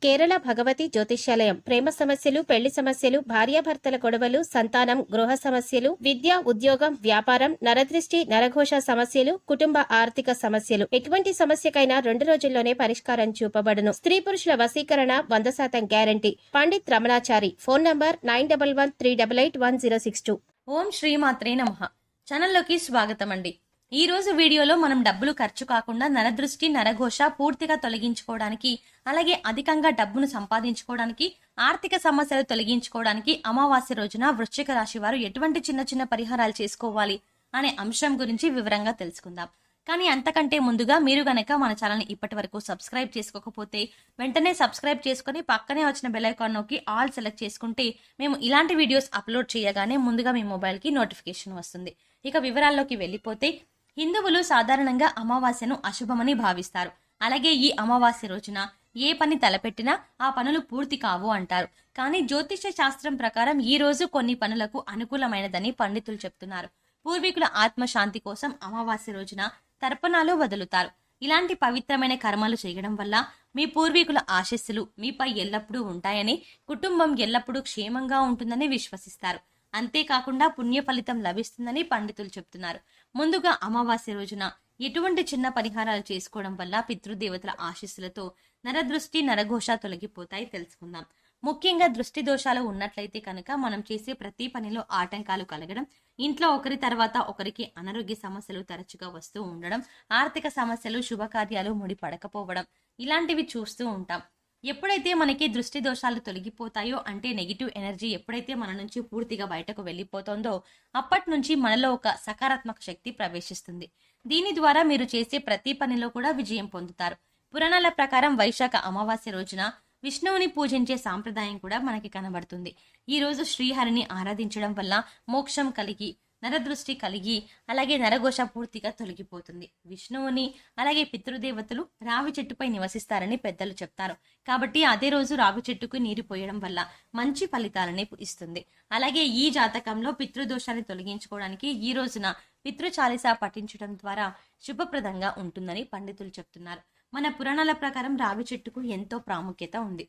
కేరళ భగవతి జ్యోతిష్యాలయం ప్రేమ సమస్యలు, పెళ్లి సమస్యలు, భార్యాభర్తల గొడవలు, సంతానం, గృహ సమస్యలు, విద్య, ఉద్యోగం, వ్యాపారం, నరదృష్టి, నరఘోష సమస్యలు, కుటుంబ ఆర్థిక సమస్యలు, ఎటువంటి సమస్యకైనా 2 రోజుల్లోనే పరిష్కారం చూపబడును. స్త్రీ పురుషుల వశీకరణ 100% guarantee. Pandit Ramanachari. Phone number 9113881062. ఓం శ్రీమాత్రే నమః. ఛానల్లోకి స్వాగతం అండి. ఈ రోజు వీడియోలో మనం డబ్బులు ఖర్చు కాకుండా నరదృష్టి, నరఘోష పూర్తిగా తొలగించుకోవడానికి, అలాగే అధికంగా డబ్బును సంపాదించుకోవడానికి, ఆర్థిక సమస్యలు తొలగించుకోవడానికి అమావాస్య రోజున వృశ్చిక రాశి వారు ఎటువంటి చిన్న చిన్న పరిహారాలు చేసుకోవాలి అనే అంశం గురించి వివరంగా తెలుసుకుందాం. కానీ అంతకంటే ముందుగా మీరు గనక మన ఛానల్ని ఇప్పటి వరకు సబ్స్క్రైబ్ చేసుకోకపోతే వెంటనే సబ్స్క్రైబ్ చేసుకుని పక్కనే వచ్చిన బెల్ ఐకాన్ నొక్కి ఆల్ సెలెక్ట్ చేసుకుంటే మేము ఇలాంటి వీడియోస్ అప్లోడ్ చేయగానే ముందుగా మీ మొబైల్కి నోటిఫికేషన్ వస్తుంది. ఇక వివరాల్లోకి వెళ్ళిపోతే, హిందువులు సాధారణంగా అమావాస్యను అశుభమని భావిస్తారు. అలాగే ఈ అమావాస్య రోజున ఏ పని తలపెట్టినా ఆ పనులు పూర్తి కావు అంటారు. కానీ జ్యోతిష్య శాస్త్రం ప్రకారం ఈ రోజు కొన్ని పనులకు అనుకూలమైనదని పండితులు చెప్తున్నారు. పూర్వీకుల ఆత్మశాంతి కోసం అమావాస్య రోజున తర్పణాలు వదులుతారు. ఇలాంటి పవిత్రమైన కర్మలు చేయడం వల్ల మీ పూర్వీకుల ఆశీస్సులు మీపై ఎల్లప్పుడూ ఉంటాయని, కుటుంబం ఎల్లప్పుడూ క్షేమంగా ఉంటుందని విశ్వసిస్తారు. అంతేకాకుండా పుణ్య ఫలితం లభిస్తుందని పండితులు చెప్తున్నారు. ముందుగా అమావాస్య రోజున ఎటువంటి చిన్న పరిహారాలు చేసుకోవడం వల్ల పితృదేవతల ఆశీస్సులతో నరదృష్టి, నరఘోష తొలగిపోతాయి తెలుసుకుందాం. ముఖ్యంగా దృష్టి దోషాలు ఉన్నట్లయితే కనుక మనం చేసే ప్రతి పనిలో ఆటంకాలు కలగడం, ఇంట్లో ఒకరి తర్వాత ఒకరికి అనారోగ్య సమస్యలు తరచుగా వస్తూ ఉండడం, ఆర్థిక సమస్యలు, శుభకార్యాలు ముడిపడకపోవడం, ఇలాంటివి చూస్తూ ఉంటాం. ఎప్పుడైతే మనకి దృష్టి దోషాలు తొలగిపోతాయో, అంటే నెగిటివ్ ఎనర్జీ ఎప్పుడైతే మన నుంచి పూర్తిగా బయటకు వెళ్ళిపోతుందో అప్పటి నుంచి మనలో ఒక సకారాత్మక శక్తి ప్రవేశిస్తుంది. దీని ద్వారా మీరు చేసే ప్రతి పనిలో కూడా విజయం పొందుతారు. పురాణాల ప్రకారం వైశాఖ అమావాస్య రోజున విష్ణువుని పూజించే సాంప్రదాయం కూడా మనకి కనబడుతుంది. ఈ రోజు శ్రీహరిని ఆరాధించడం వల్ల మోక్షం కలిగి, నరదృష్టి కలిగి, అలాగే నరఘోష పూర్తిగా తొలగిపోతుంది. విష్ణువుని అలాగే పితృదేవతలు రావి చెట్టుపై నివసిస్తారని పెద్దలు చెప్తారు. కాబట్టి అదే రోజు రావి చెట్టుకు నీరు పోయడం వల్ల మంచి ఫలితాలని ఇస్తుంది. అలాగే ఈ జాతకంలో పితృదోషాన్ని తొలగించుకోవడానికి ఈ రోజున పితృచాలీస పఠించడం ద్వారా శుభప్రదంగా ఉంటుందని పండితులు చెప్తున్నారు. మన పురాణాల ప్రకారం రావి చెట్టుకు ఎంతో ప్రాముఖ్యత ఉంది.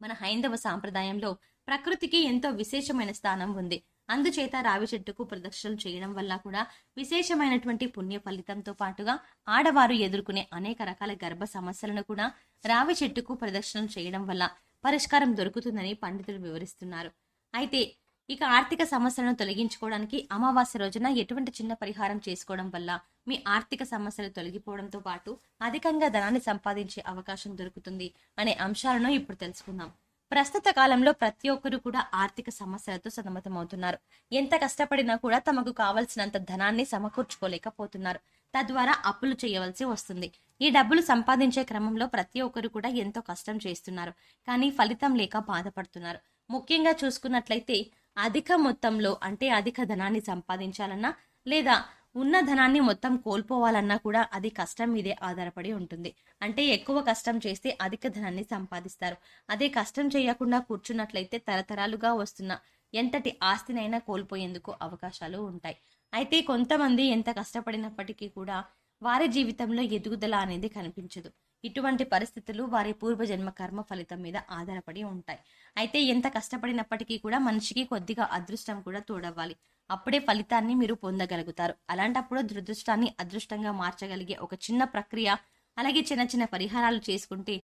మన హైందవ సాంప్రదాయంలో ప్రకృతికి ఎంతో విశేషమైన స్థానం ఉంది. అందుచేత రావి చెట్టుకు ప్రదక్షిణలు చేయడం వల్ల కూడా విశేషమైనటువంటి పుణ్య ఫలితంతో పాటుగా ఆడవారు ఎదుర్కొనే అనేక రకాల గర్భ సమస్యలను కూడా రావి చెట్టుకు ప్రదక్షిణలు చేయడం వల్ల పరిష్కారం దొరుకుతుందని పండితులు వివరిస్తున్నారు. అయితే ఇక ఆర్థిక సమస్యలను తొలగించుకోవడానికి అమావాస్య రోజున ఎటువంటి చిన్న పరిహారం చేసుకోవడం వల్ల మీ ఆర్థిక సమస్యలు తొలగిపోవడంతో పాటు అధికంగా ధనాన్ని సంపాదించే అవకాశం దొరుకుతుంది అనే అంశాలను ఇప్పుడు తెలుసుకుందాం. ప్రస్తుత కాలంలో ప్రతి ఒక్కరు కూడా ఆర్థిక సమస్యలతో సతమతమవుతున్నారు. ఎంత కష్టపడినా కూడా తమకు కావలసినంత ధనాన్ని సమకూర్చుకోలేకపోతున్నారు. తద్వారా అప్పులు చేయవలసి వస్తుంది. ఈ డబ్బులు సంపాదించే క్రమంలో ప్రతి ఒక్కరు కూడా ఎంతో కష్టం చేస్తున్నారు. కానీ ఫలితం లేక బాధపడుతున్నారు. ముఖ్యంగా చూసుకున్నట్లయితే అధిక మొత్తంలో, అంటే అధిక ధనాన్ని సంపాదించాలన్నా లేదా ఉన్న ధనాన్ని మొత్తం కోల్పోవాలన్నా కూడా అది కష్టం మీదే ఆధారపడి ఉంటుంది. అంటే ఎక్కువ కష్టం చేస్తే అధిక ధనాన్ని సంపాదిస్తారు. అదే కష్టం చేయకుండా కూర్చున్నట్లయితే తరతరాలుగా వస్తున్న ఎంతటి ఆస్తినైనా కోల్పోయేందుకు అవకాశాలు ఉంటాయి. అయితే కొంతమంది ఎంత కష్టపడినప్పటికీ కూడా వారి జీవితంలో ఎదుగుదల అనేది కనిపించదు. ఇటువంటి పరిస్థితులు వారి పూర్వజన్మ కర్మ ఫలితం మీద ఆధారపడి ఉంటాయి. అయితే ఎంత కష్టపడినప్పటికీ కూడా మనిషికి కొద్దిగా అదృష్టం కూడా తోడవ్వాలి. అప్పుడే ఫలితాన్ని మీరు పొందగలుగుతారు. అలాంటప్పుడు దురదృష్టాన్ని అదృష్టంగా మార్చగలిగే ఒక చిన్న ప్రక్రియ, అలాగే చిన్న చిన్న పరిహారాలు చేసుకుంటే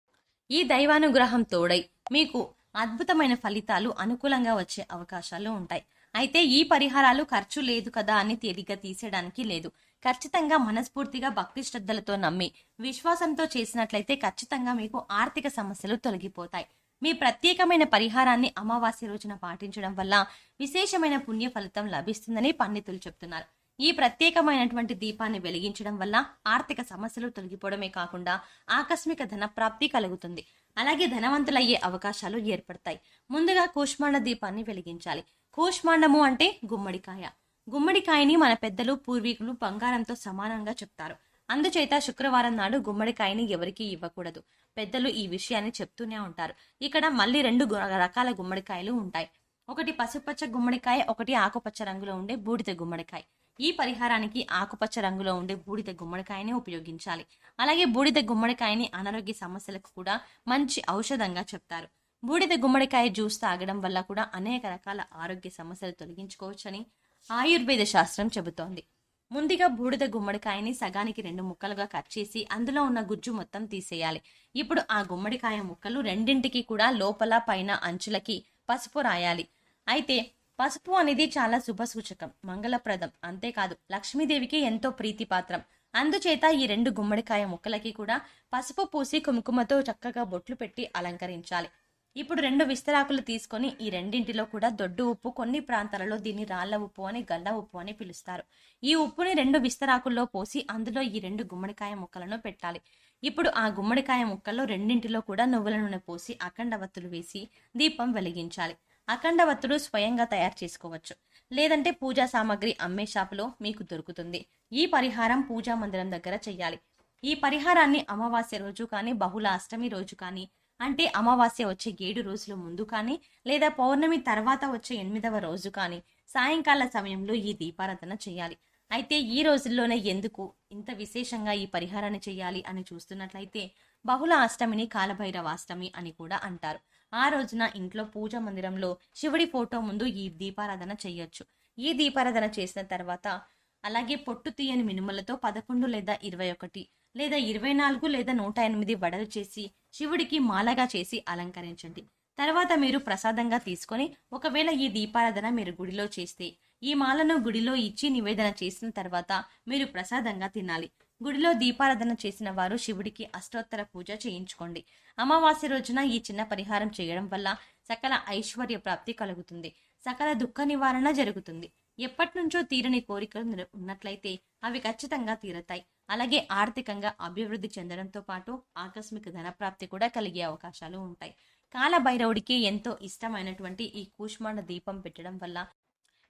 ఈ దైవానుగ్రహం తోడై మీకు అద్భుతమైన ఫలితాలు అనుకూలంగా వచ్చే అవకాశాలు ఉంటాయి. అయితే ఈ పరిహారాలు ఖర్చు లేదు కదా అని తేలిగ్గా తీసేయడానికి లేదు. ఖచ్చితంగా మనస్ఫూర్తిగా భక్తి శ్రద్ధలతో నమ్మి విశ్వాసంతో చేసినట్లయితే ఖచ్చితంగా మీకు ఆర్థిక సమస్యలు తొలగిపోతాయి. మీ ప్రత్యేకమైన పరిహారాన్ని అమావాస్య రోజున పాటించడం వల్ల విశేషమైన పుణ్య ఫలితం లభిస్తుందని పండితులు చెప్తున్నారు. ఈ ప్రత్యేకమైనటువంటి దీపాన్ని వెలిగించడం వల్ల ఆర్థిక సమస్యలు తొలగిపోవడమే కాకుండా ఆకస్మిక ధన ప్రాప్తి కలుగుతుంది. అలాగే ధనవంతులయ్యే అవకాశాలు ఏర్పడతాయి. ముందుగా కూష్మాండ దీపాన్ని వెలిగించాలి. కూష్మాండము అంటే గుమ్మడికాయ. గుమ్మడికాయని మన పెద్దలు, పూర్వీకులు బంగారంతో సమానంగా చెప్తారు. అందుచేత శుక్రవారం నాడు గుమ్మడికాయని ఎవరికీ ఇవ్వకూడదు. పెద్దలు ఈ విషయాన్ని చెప్తూనే ఉంటారు. ఇక్కడ మళ్ళీ 2 రకాల గుమ్మడికాయలు ఉంటాయి. ఒకటి పసుపచ్చ గుమ్మడికాయ, ఒకటి ఆకుపచ్చ రంగులో ఉండే బూడిద గుమ్మడికాయ. ఈ పరిహారానికి ఆకుపచ్చ రంగులో ఉండే బూడిద గుమ్మడికాయని ఉపయోగించాలి. అలాగే బూడిద గుమ్మడికాయని అనారోగ్య సమస్యలకు కూడా మంచి ఔషధంగా చెప్తారు. బూడిద గుమ్మడికాయ జ్యూస్ తాగడం వల్ల కూడా అనేక రకాల ఆరోగ్య సమస్యలు తొలగించుకోవచ్చని ఆయుర్వేద శాస్త్రం చెబుతోంది. ముందుగా బూడిద గుమ్మడికాయని సగానికి 2 ముక్కలుగా కట్ చేసి అందులో ఉన్న గుజ్జు మొత్తం తీసేయాలి. ఇప్పుడు ఆ గుమ్మడికాయ ముక్కలు రెండింటికి కూడా లోపల పైన అంచులకి పసుపు రాయాలి. అయితే పసుపు అనేది చాలా శుభ సూచకం, మంగళప్రదం, అంతేకాదు లక్ష్మీదేవికి ఎంతో ప్రీతిపాత్రం. అందుచేత ఈ 2 గుమ్మడికాయ ముక్కలకి కూడా పసుపు పూసి కుంకుమతో చక్కగా బొట్లు పెట్టి అలంకరించాలి. ఇప్పుడు 2 విస్తరాకులు తీసుకొని ఈ రెండింటిలో కూడా దొడ్డు ఉప్పు, కొన్ని ప్రాంతాలలో దీన్ని రాళ్ల ఉప్పు అని, గల్ల ఉప్పు అని పిలుస్తారు. ఈ ఉప్పుని 2 విస్తరాకుల్లో పోసి అందులో ఈ 2 గుమ్మడికాయ ముక్కలను పెట్టాలి. ఇప్పుడు ఆ గుమ్మడికాయ ముక్కల్లో రెండింటిలో కూడా నువ్వుల నూనె పోసి అఖండ వత్తులు వేసి దీపం వెలిగించాలి. అఖండ వత్తులు స్వయంగా తయారు చేసుకోవచ్చు, లేదంటే పూజా సామాగ్రి అమ్మే షాపులో మీకు దొరుకుతుంది. ఈ పరిహారం పూజా మందిరం దగ్గర చెయ్యాలి. ఈ పరిహారాన్ని అమావాస్య రోజు కానీ, బహుళ అష్టమి రోజు కానీ, అంటే అమావాస్య వచ్చే 7 రోజుల ముందు కానీ, లేదా పౌర్ణమి తర్వాత వచ్చే 8వ రోజు కానీ సాయంకాల సమయంలో ఈ దీపారాధన చేయాలి. అయితే ఈ రోజుల్లోనే ఎందుకు ఇంత విశేషంగా ఈ పరిహారాన్ని చేయాలి అని చూస్తున్నట్లయితే, బహుళ అష్టమిని కాలభైరవాష్టమి అని కూడా అంటారు. ఆ రోజున ఇంట్లో పూజ మందిరంలో శివుడి ఫోటో ముందు ఈ దీపారాధన చేయొచ్చు. ఈ దీపారాధన చేసిన తర్వాత అలాగే పొట్టు తీయని మినుములతో 11 లేదా 21 లేదా 24 లేదా 108 వడలు చేసి శివుడికి మాలగా చేసి అలంకరించండి. తర్వాత మీరు ప్రసాదంగా తీసుకొని, ఒకవేళ ఈ దీపారాధన మీరు గుడిలో చేస్తే ఈ మాలను గుడిలో ఇచ్చి నివేదన చేసిన తర్వాత మీరు ప్రసాదంగా తినాలి. గుడిలో దీపారాధన చేసిన వారు శివుడికి అష్టోత్తర పూజ చేయించుకోండి. అమావాస్య రోజున ఈ చిన్న పరిహారం చేయడం వల్ల సకల ఐశ్వర్య ప్రాప్తి కలుగుతుంది, సకల దుఃఖ నివారణ జరుగుతుంది. ఎప్పటి నుంచో తీరని కోరికలు ఉన్నట్లయితే అవి ఖచ్చితంగా తీరతాయి. అలాగే ఆర్థికంగా అభివృద్ధి చెందడంతో పాటు ఆకస్మిక ధనప్రాప్తి కూడా కలిగే అవకాశాలు ఉంటాయి. కాలభైరవుడికి ఎంతో ఇష్టమైనటువంటి ఈ కూష్మాండ దీపం పెట్టడం వల్ల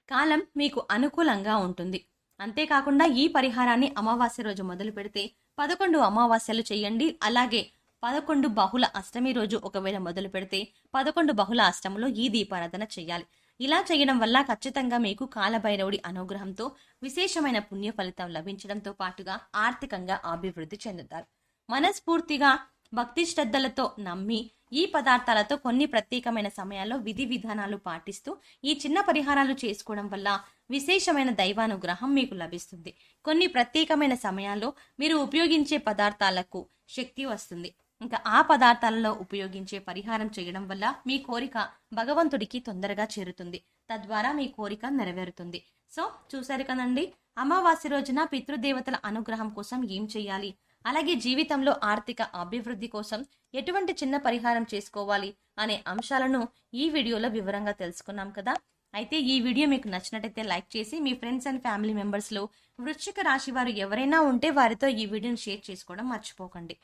కాలం మీకు అనుకూలంగా ఉంటుంది. అంతేకాకుండా ఈ పరిహారాన్ని అమావాస్య రోజు మొదలు పెడితే 11 అమావాస్యలు చేయండి. అలాగే 11 బహుళ అష్టమి రోజు ఒకవేళ మొదలు పెడితే 11 బహుళ అష్టములో ఈ దీపారాధన చేయాలి. ఇలా చేయడం వల్ల ఖచ్చితంగా మీకు కాలభైరవుడి అనుగ్రహంతో విశేషమైన పుణ్య ఫలితం లభించడంతో పాటుగా ఆర్థికంగా అభివృద్ధి చెందుతారు. మనస్ఫూర్తిగా భక్తి శ్రద్ధలతో నమ్మి ఈ పదార్థాలతో కొన్ని ప్రత్యేకమైన సమయాల్లో విధి విధానాలు పాటిస్తూ ఈ చిన్న పరిహారాలు చేసుకోవడం వల్ల విశేషమైన దైవానుగ్రహం మీకు లభిస్తుంది. కొన్ని ప్రత్యేకమైన సమయాల్లో మీరు ఉపయోగించే పదార్థాలకు శక్తి వస్తుంది. ఇంకా ఆ పదార్థాలలో ఉపయోగించే పరిహారం చేయడం వల్ల మీ కోరిక భగవంతుడికి తొందరగా చేరుతుంది. తద్వారా మీ కోరిక నెరవేరుతుంది. సో చూసారు కదండి, అమావాస్య రోజున పితృదేవతల అనుగ్రహం కోసం ఏం చేయాలి, అలాగే జీవితంలో ఆర్థిక అభివృద్ధి కోసం ఎటువంటి చిన్న పరిహారం చేసుకోవాలి అనే అంశాలను ఈ వీడియోలో వివరంగా తెలుసుకున్నాం కదా. అయితే ఈ వీడియో మీకు నచ్చినట్టయితే లైక్ చేసి మీ ఫ్రెండ్స్ అండ్ ఫ్యామిలీ మెంబర్స్లో వృశ్చిక రాశి వారు ఎవరైనా ఉంటే వారితో ఈ వీడియోని షేర్ చేసుకోవడం మర్చిపోకండి.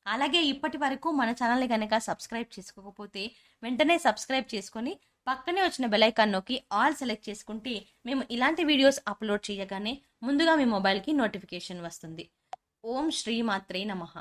అలాగే ఇప్పటి వరకు మన ఛానల్ని కనుక సబ్స్క్రైబ్ చేసుకోకపోతే వెంటనే సబ్స్క్రైబ్ చేసుకొని పక్కనే వచ్చిన బెల్ ఐకాన్ నొక్కి ఆల్ సెలెక్ట్ చేసుకుంటే మేము ఇలాంటి వీడియోస్ అప్లోడ్ చేయగానే ముందుగా మీ మొబైల్కి నోటిఫికేషన్ వస్తుంది. ఓం శ్రీ మాత్రే నమః.